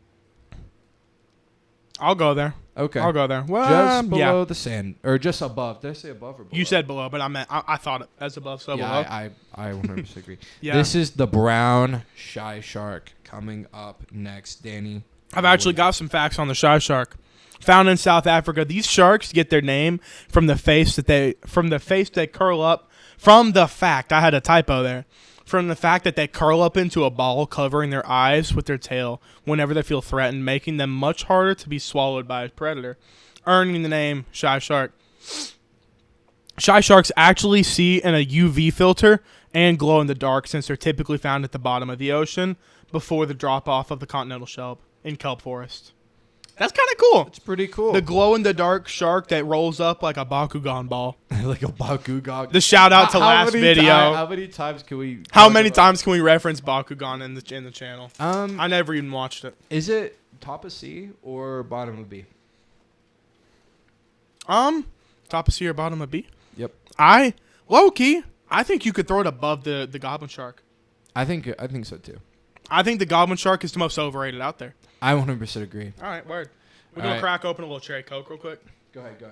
I'll go there. Okay. I'll go there. Well, Just below the sand, or just above. Did I say above or below? You said below, but I thought it as above, so below. I 100% agree. Yeah. This is the brown shy shark coming up next, Danny. I've actually got some facts on the shy shark. Found in South Africa, these sharks get their name from the face they curl up. From the fact, I had a typo there. From the fact that they curl up into a ball, covering their eyes with their tail whenever they feel threatened, making them much harder to be swallowed by a predator, earning the name shy shark. Shy sharks actually see in a UV filter and glow in the dark, since they're typically found at the bottom of the ocean before the drop-off of the continental shelf in kelp forest. That's kind of cool. It's pretty cool. The glow-in-the-dark shark that rolls up like a Bakugan ball. Like a Bakugan. The shout-out to last video. How many times can we... How many times can we reference Bakugan in the channel? I never even watched it. Is it top of C or bottom of B? Top of C or bottom of B? Yep. Low key, I think you could throw it above the goblin shark. I think so too. I think the goblin shark is the most overrated out there. I 100% agree. All right, word. We're going to crack open a little cherry Coke real quick. Go ahead.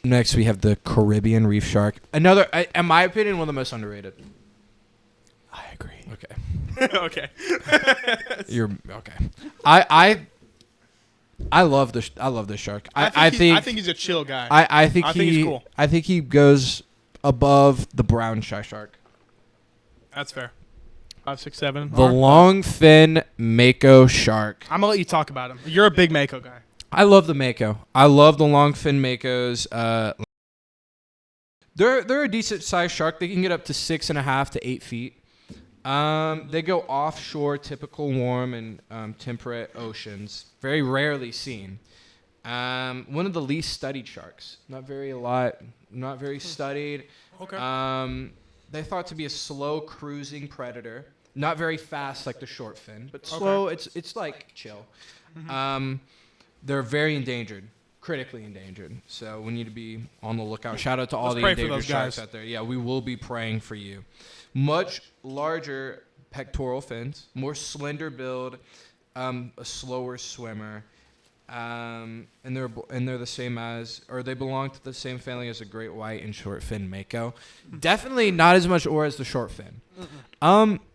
Next, we have the Caribbean reef shark. Another, in my opinion, one of the most underrated. I agree. Okay. Okay. You're okay. I love this shark. I think he's a chill guy. I think he's cool. I think he goes above the brown shy shark. That's fair. 5, 6, 7. The longfin mako shark. I'm gonna let you talk about him. You're a big mako guy. I love the mako. I love the longfin makos. They're a decent sized shark. They can get up to 6.5 to 8 feet. They go offshore, typical warm and temperate oceans. Very rarely seen. One of the least studied sharks. Not very studied. Okay. They're thought to be a slow cruising predator. Not very fast like the short fin, but slow. Okay. It's like chill. Mm-hmm. They're very endangered. Critically endangered. So we need to be on the lookout. Shout out to all the endangered sharks out there. Yeah, we will be praying for you. Much larger pectoral fins, more slender build, a slower swimmer, and they're the same as, or they belong to the same family as a great white and short fin mako. Definitely not as much aura as the short fin,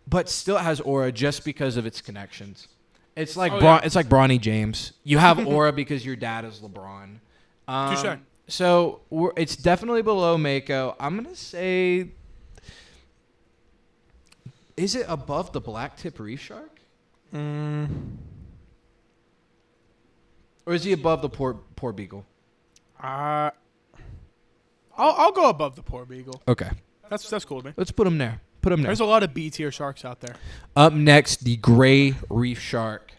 but still has aura just because of its connections. It's like it's like Bronny James. You have aura because your dad is LeBron. Touché. So it's definitely below mako. I'm gonna say. Is it above the black tip reef shark? Or is he above the poor beagle? I'll go above the poor beagle. Okay. That's cool with me. Let's put him there. There's a lot of B tier sharks out there. Up next, the gray reef shark.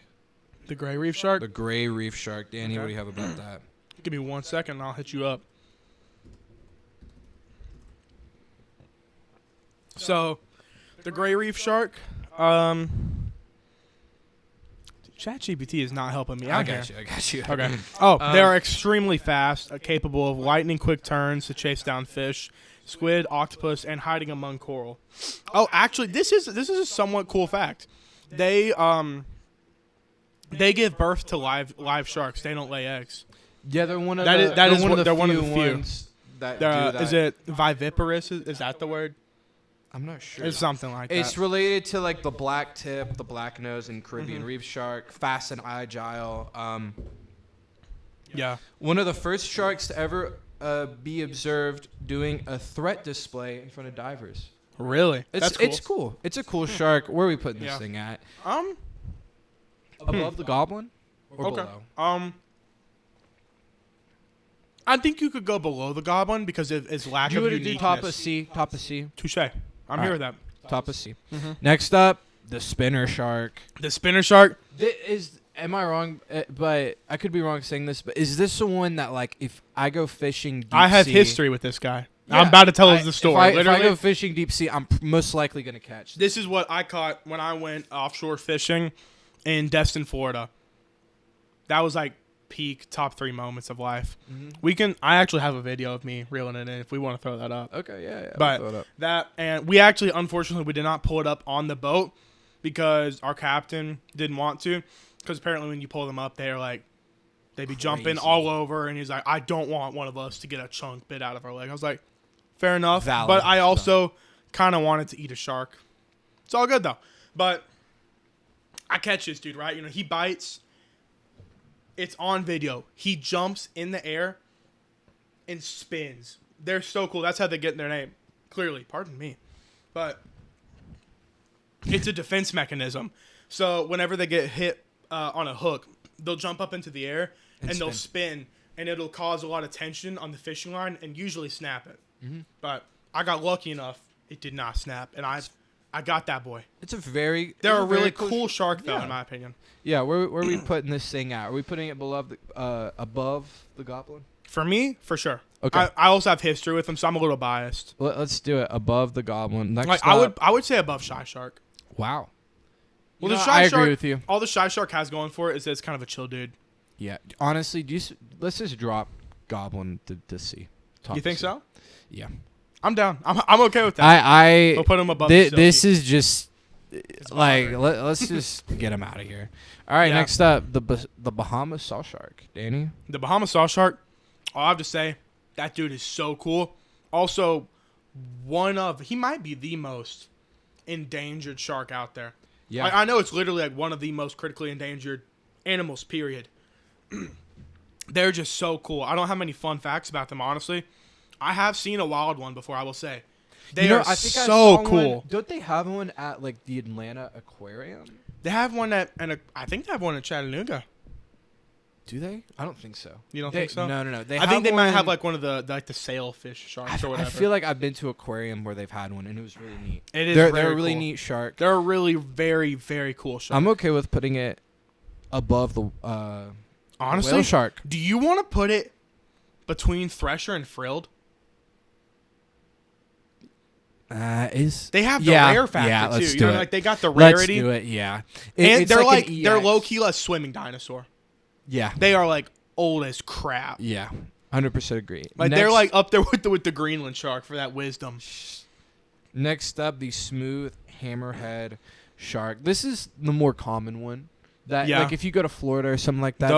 The gray reef shark? The gray reef shark. Danny, what do you have about that? Give me 1 second and I'll hit you up. So, the gray reef shark, ChatGPT is not helping me out here. I got you. Okay. They are extremely fast, capable of lightning quick turns to chase down fish, squid, octopus, and hiding among coral. Oh, actually, this is a somewhat cool fact. They give birth to live sharks. They don't lay eggs. Yeah, they're one of they're one of the few ones that do that. Is it viviparous? Is that the word? I'm not sure. It's something like that. It's related to like the black tip, the black nose, and Caribbean reef shark. Fast and agile. Yeah. One of the first sharks to ever be observed doing a threat display in front of divers. Really? That's cool. It's cool. It's a cool shark. Where are we putting this thing at? Above the goblin or below? I think you could go below the goblin because of its lack of uniqueness. Do top of C. Touché. I'm here with that. Top of C. Next up, the spinner shark. The spinner shark? Am I wrong? But I could be wrong saying this. But is this the one that, like, if I go fishing deep I have sea, history with this guy. Yeah, I'm about to tell us the story. If I go fishing deep sea, I'm most likely going to catch. This is what I caught when I went offshore fishing in Destin, Florida. That was like peak top 3 moments of life. I actually have a video of me reeling it in if we want to throw that up. Okay, yeah. But we'll throw it up. that, and we actually, unfortunately, we did not pull it up on the boat because our captain didn't want to. Because apparently when you pull them up, they'd be jumping all over, and he's like, I don't want one of us to get a chunk bit out of our leg. I was like, fair enough. Valid. But I also kind of wanted to eat a shark. It's all good though. But I catch this dude, right? He bites. It's on video. He jumps in the air and spins. They're so cool. That's how they get their name. Clearly. Pardon me. But it's a defense mechanism. So whenever they get hit on a hook, they'll jump up into the air and they'll spin. And it'll cause a lot of tension on the fishing line and usually snap it. But I got lucky enough. It did not snap. And I got that boy. They're a really cool shark, though, in my opinion. Yeah, where are we putting this thing at? Are we putting it above the goblin? For me, for sure. Okay. I also have history with him, so I'm a little biased. Let's do it above the goblin. Next I would say above shy shark. Wow. Well, I agree with you. All the shy shark has going for it is that it's kind of a chill dude. Yeah. Honestly, let's just drop Goblin to C. You think so? Yeah. I'm down. I'm okay with that. We'll put him above. This is just like let's just get him out of here. All right. Next up, the Bahamas saw shark. Danny. The Bahamas saw shark. All I have to say, that dude is so cool. Also, he might be the most endangered shark out there. Yeah. I know it's literally like one of the most critically endangered animals. Period. They're just so cool. I don't have many fun facts about them, honestly. I have seen a wild one before, I will say. They are so cool. Don't they have one at like the Atlanta Aquarium? They have one I think they have one in Chattanooga. Do they? I don't think so. You don't think so? No. I think they might have like one of the sailfish sharks or whatever. I feel like I've been to an aquarium where they've had one, and it was really neat. It is. They're a really neat shark. They're a really very, very cool shark. I'm okay with putting it above the honestly whale shark. Do you want to put it between thresher and frilled? They have the rare factor too. Let's do it. Like they got the rarity. Let's do it. Yeah, and they're low key a swimming dinosaur. Yeah, they are like old as crap. Yeah, 100% agree. Like they're like up there with the Greenland shark for that wisdom. Next up, the smooth hammerhead shark. This is the more common one. Like if you go to Florida or something like that,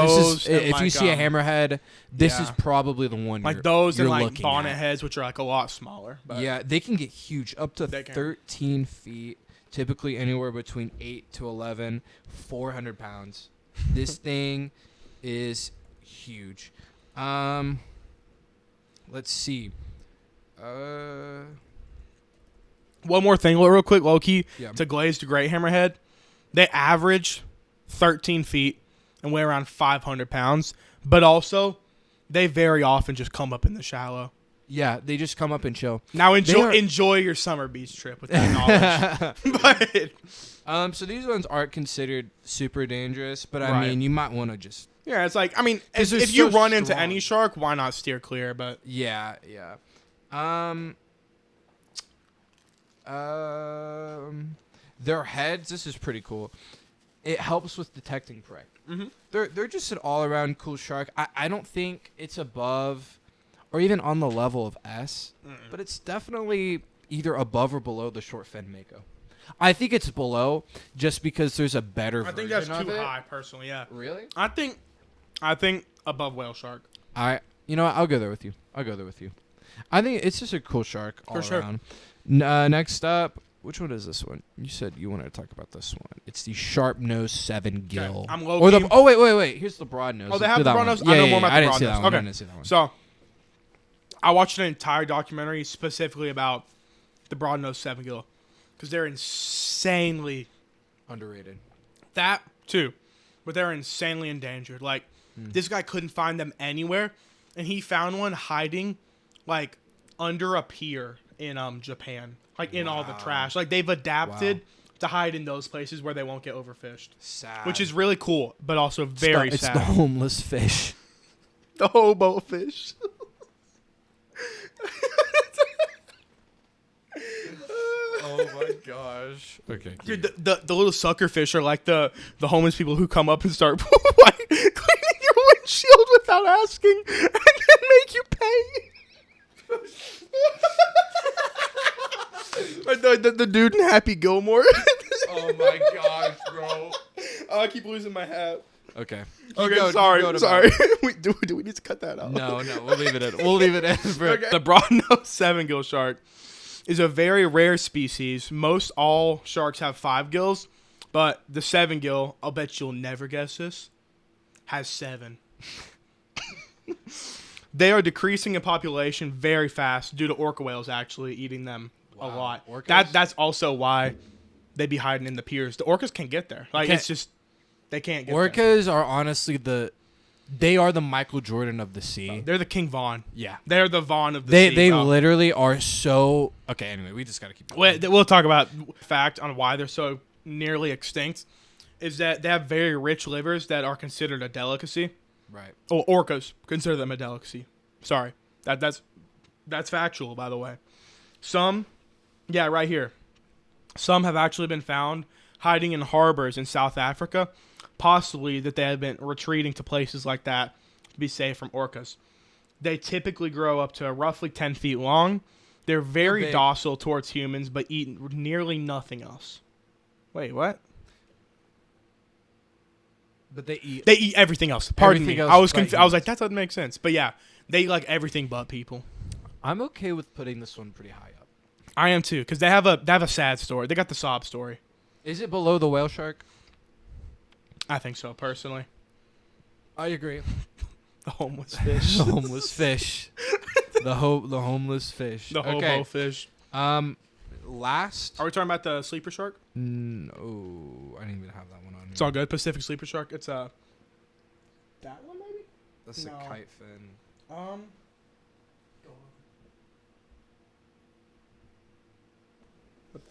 if you see a hammerhead, this is probably the one. Like those and like bonnet heads, which are like a lot smaller. But yeah, they can get huge, up to 13 feet. Typically anywhere between 8 to 11, 400 pounds. This thing is huge. Let's see. One more thing, real quick, low key. Yeah. To glazed gray hammerhead, they average 13 feet and weigh around 500 pounds, but also they very often just come up in the shallow. Yeah, they just come up and chill. Now enjoy your summer beach trip with that knowledge. So these ones aren't considered super dangerous, but I mean, you might want to just... Yeah, it's like, I mean, if you run into any shark, why not steer clear? But yeah. Their heads, this is pretty cool. It helps with detecting prey. Mm-hmm. They're just an all-around cool shark. I don't think it's above or even on the level of S, but it's definitely either above or below the short fin mako. I think it's below just because there's a better version of it. I think that's too high, personally, yeah. Really? I think above whale shark. You know what? I'll go there with you. I think it's just a cool shark all around. Next up, which one is this one? You said you wanted to talk about this one. It's the sharp nose 7 gill. Okay, I'm low key. Wait. Here's the broad nose. Oh, they have the broad nose? I know more about the broad nose. Okay. I didn't see that one. So, I watched an entire documentary specifically about the broad nose 7 gill because they're insanely underrated. That, too. But they're insanely endangered. Like, this guy couldn't find them anywhere, and he found one hiding, like, under a pier in Japan. Like, in all the trash. Like, they've adapted to hide in those places where they won't get overfished. Sad. Which is really cool, but also very sad. It's the homeless fish. The hobo fish. Oh, my gosh. Okay. Dude, the little sucker fish are like the homeless people who come up and start cleaning your windshield without asking and then make you pay. The dude in Happy Gilmore. Oh my gosh, bro! Oh, I keep losing my hat. Okay. Sorry. Do we need to cut that out? No, we'll leave it in. Bro. Okay. The broad-nosed 7 gill shark is a very rare species. Most all sharks have 5 gills, but the 7 gill, I'll bet you'll never guess this, has 7. They are decreasing in population very fast due to orca whales actually eating them a lot. Orcas? That's also why they be hiding in the piers. The orcas can't get there. Like it's just they can't get orcas there. Are honestly they are the Michael Jordan of the sea. They're the King Vaughn. Yeah. They're the Vaughn of the sea. They literally are so okay, anyway, we just gotta keep going. We'll talk about fact on why they're so nearly extinct. Is that they have very rich livers that are considered a delicacy. Right. Oh, orcas consider them a delicacy. Sorry. That's factual, by the way. Some, yeah, right here. Some have actually been found hiding in harbors in South Africa, possibly that they have been retreating to places like that to be safe from orcas. They typically grow up to roughly 10 feet long. They're very docile towards humans, but eat nearly nothing else. Wait, what? But they eat. They eat everything else. Pardon me. I was confused. I was like, that doesn't make sense. But yeah, they eat like everything but people. I'm okay with putting this one pretty high up. I am too, because they have a sad story. They got the sob story. Is it below the whale shark? I think so, personally. I agree. The homeless fish. The homeless fish. The homeless fish. The hobo fish. Last. Are we talking about the sleeper shark? No, I didn't even have that one on here. It's all good. Pacific sleeper shark. It's that one maybe. That's No. a kite fin.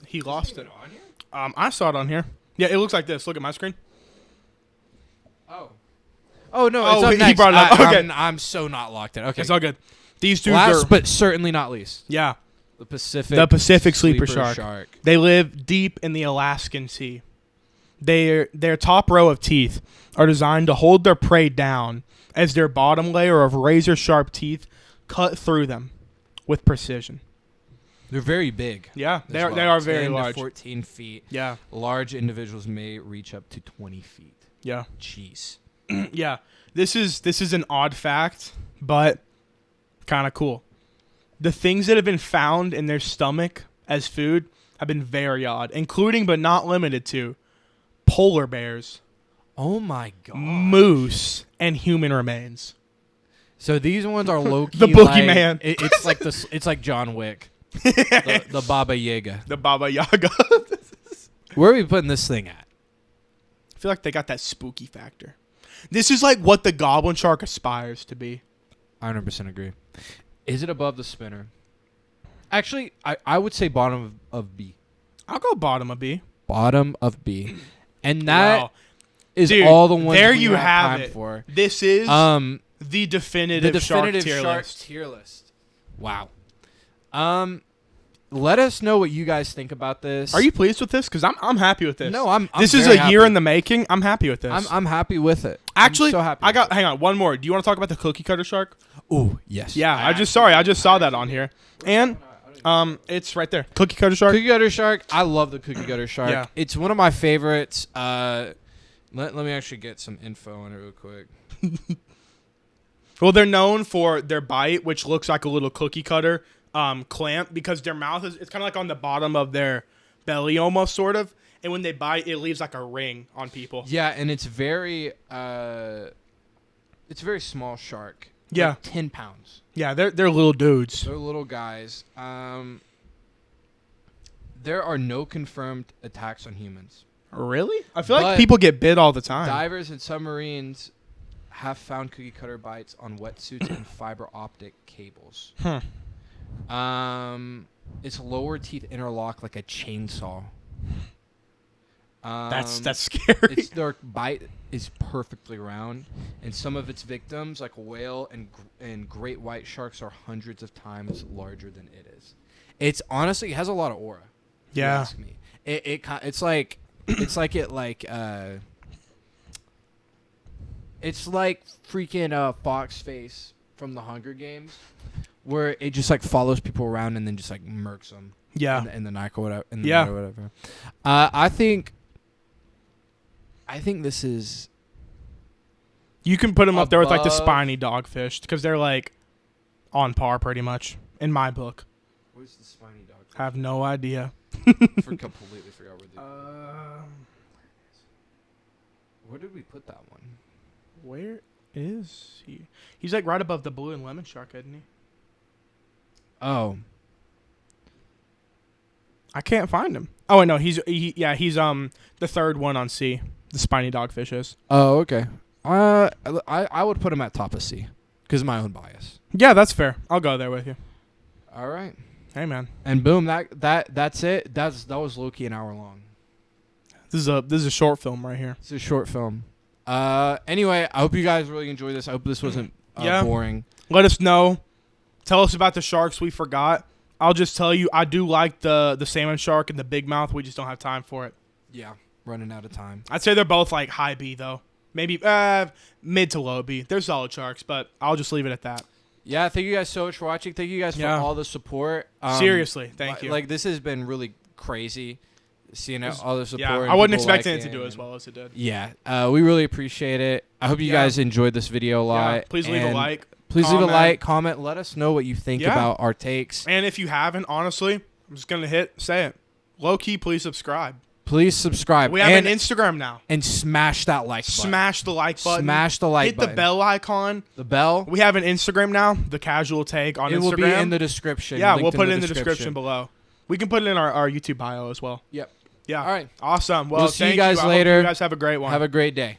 He lost it. On here? I saw it on here. Yeah, it looks like this. Look at my screen. Oh no! Oh, it's up he next. brought it up. Okay. I'm so not locked in. Okay, It's all good. These dudes last are but certainly not least, yeah. the Pacific. The Pacific sleeper shark. They live deep in the Alaskan Sea. Their top row of teeth are designed to hold their prey down as their bottom layer of razor-sharp teeth cut through them with precision. They're very big. Yeah, they as well. are very 10 to large. 14 feet. Yeah, Large individuals may reach up to 20 feet. yeah, Jeez. yeah. This is an odd fact, but kind of cool. The things that have been found in their stomach as food have been very odd, including but not limited to polar bears, Oh my god. moose, and human remains. So these ones are low key. The boogeyman. It's like John Wick. The Baba Yaga. The Baba Yaga. Where are we putting this thing at? I feel like they got that spooky factor. This is like what the goblin shark aspires to be. I 100% agree. Is it above the spinner? Actually, I would say bottom of B. I'll go bottom of B. Bottom of B. And that Wow. is Dude, all the ones there we you have time it. for. This is the definitive shark shark tier list. Wow. Let us know what you guys think about this. Are you pleased with this? Because I'm happy with this. No, I'm this is very a year happy. in the making. I'm happy with this. I'm happy with it. Actually, I'm so happy. hang on, one more. Do you want to talk about the cookie cutter shark? Oh yes. Yeah, I just saw that on here. And it's right there. Cookie cutter shark. Cookie cutter shark. I love the cookie cutter shark. Yeah. It's one of my favorites. Let me actually get some info on it real quick. Well, they're known for their bite, which looks like a little cookie cutter clamp, because their mouth it's kind of like on the bottom of their belly almost, sort of. And when they bite, it leaves like a ring on people. Yeah, and it's very small shark. Yeah. Like 10 pounds. Yeah, they're little dudes. They're little guys. There are no confirmed attacks on humans. Really? I feel like But people get bit all the time. Divers and submarines have found cookie cutter bites on wetsuits and fiber optic cables. Its lower teeth interlock like a chainsaw. That's scary. Their bite is perfectly round, and some of its victims, like whale and great white sharks, are hundreds of times larger than it is. It's honestly, it has a lot of aura. if you Yeah. ask me. It's like it's like freaking Fox Face from the Hunger Games, where it just like follows people around and then just like murks them. Yeah. In the night or whatever. Yeah. Night or whatever. I think this is. You can put them up there with like the Above- spiny dogfish because they're like on par pretty much in my book. Where's the spiny dog? Have no idea. Completely forgot where did we put that one? Where is he? He's like right above the blue and lemon shark, isn't he? Oh, I can't find him. Oh, wait, no, he's the third one on C. The spiny dogfish is. oh, okay. I would put him at top of C because of my own bias. Yeah, that's fair. I'll go there with you. All right, Hey, man, and boom, that's it. That was low-key an hour long. this is a short film right here. It's a short film. Anyway, I hope you guys really enjoyed this. I hope this wasn't boring. Let us know. Tell us about the sharks we forgot. I'll just tell you, I do like the salmon shark and the big mouth. We just don't have time for it. Yeah. running out of time. I'd say they're both like high B though. Maybe mid to low B. They're solid sharks, but I'll just leave it at that. Yeah, thank you guys so much for watching. Thank you guys for all the support. Seriously, thank you. Like this has been really crazy seeing all the support. Yeah, I wasn't expecting it to do as well as it did. Yeah, we really appreciate it. I hope you guys enjoyed this video a lot. Yeah, please leave a like. Please leave a like, comment. Let us know what you think about our takes. And if you haven't, honestly, I'm just going to say it. Low key, please subscribe. Please subscribe. We have an Instagram now. And smash that like button. Smash the like button. Smash the like button. Hit the bell icon. The bell. We have an Instagram now, The Casual Take on Instagram. It will be in the description. Yeah, we'll put it in the description below. We can put it in our YouTube bio as well. Yep. Yeah. All right. Awesome. Well, see you guys later. I hope you guys have a great one. Have a great day.